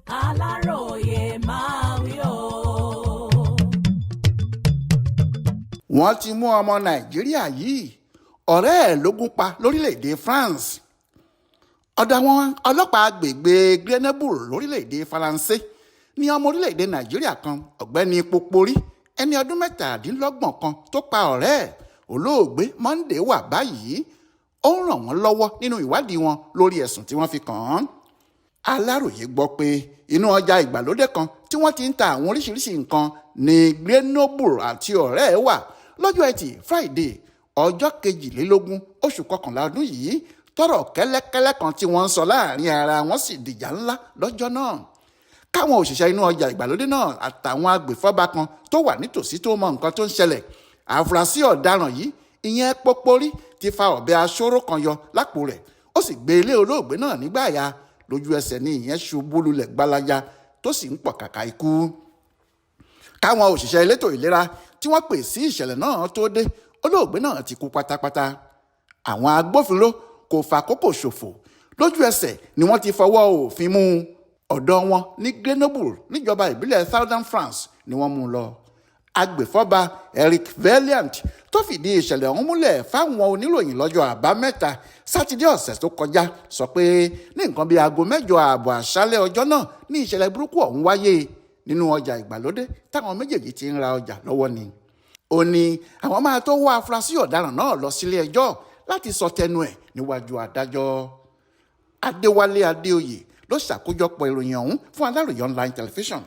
Aláròyé máa wí o. wọ́n ti mú ọmọ nàìjíríà yìí ọ̀rẹ́ ẹ̀ ló gún pa lórílẹ̀‐èdè France. ọ̀dọ̀ àwọn ọlọ́pàá agbègbè Grenoble lórílẹ̀‐èdè Faransé ní ọmọ orílẹ̀‐èdè nàìjíríà kan ọ̀gbẹ́ni Popori ẹni ọdún 17 kan tó pa ọ̀rẹ́ ẹ̀ olóògbé Monday wà báyìí. ó ń ràn wọ́n lọ́wọ́ nínú ìwádìí wọn lórí ẹ̀sùn tí wọ́n fi kàn án. Aláròyé gbọ́ pé inú ọjà ìgbàlódé kan tí wọ́n ti ń ta àwọn oríṣiríṣi nǹkan ní Grenoble àti ọ̀rẹ́ ẹ̀ wà lọ́jọ́ Ẹtì Friday ọjọ́ 22 oṣù kọkànlá ọdún yìí tọ́rọ̀ kẹ́lẹ́kẹ́lẹ́ kan tí wọ́n ń sọ láàrin ara wọn sì dìjà ńlá lọ́jọ́ náà. káwọn òṣìṣẹ́ inú ọjà ìgbàlódé náà àtàwọn agbèfọ́ba kan tó wà nítòsí tó mọ nǹkan tó ń ṣẹlẹ̀. àfúrásì ọ̀daràn yìí ìyẹn Popori ti fa ọ̀bẹ aṣọ́rọ̀ kan yọ lápò rẹ̀ ó sì gbé ilé olóògbé náà nígbàyà. lójú ẹsẹ̀ ni ìyẹn ṣubú lulẹ̀ gbalaja tó sì ń pọ̀ kàkà ikú. káwọn òṣìṣẹ́ elétò ìlera tí wọ́n pè sí ìṣẹ̀lẹ̀ náà tó dé olóògbé náà ti kú pátápátá. àwọn agbófinró kò fàkókò ṣòfò lójú ẹsẹ̀ ni wọ́n ti fọwọ́ òfin mú un. ọ̀dọ̀ wọn ní Grenoble níjọba ìbílẹ̀ Southern France ni wọ́n mú un lọ. agbèfọ́ba Eric Valiant tó fìdí ìṣẹ̀lẹ̀ ọ̀hún múlẹ̀ fáwọn oníròyìn lọ́jọ́ àbámẹ́ta sátidé ọ̀sẹ̀ tó kọjá sọ pé ní nǹkan bíi aago 8 àṣálẹ́ ọjọ́ náà ní ìṣẹ̀lẹ̀ burúkú ọ̀hún wáyé nínú ọjà ìgbàlódé táwọn méjèèjì ti ń ra ọjà lọ́wọ́ ni. ó ní àwọn máa tó wá afurasí ọ̀daràn náà lọ sílé ẹjọ́ láti sọ tẹnu ẹ̀ níwájú adájọ́. Adéwálé Adéoyè ló ṣàkójọpọ̀ ìròyìn ọ̀hún fún Aláròyé online television.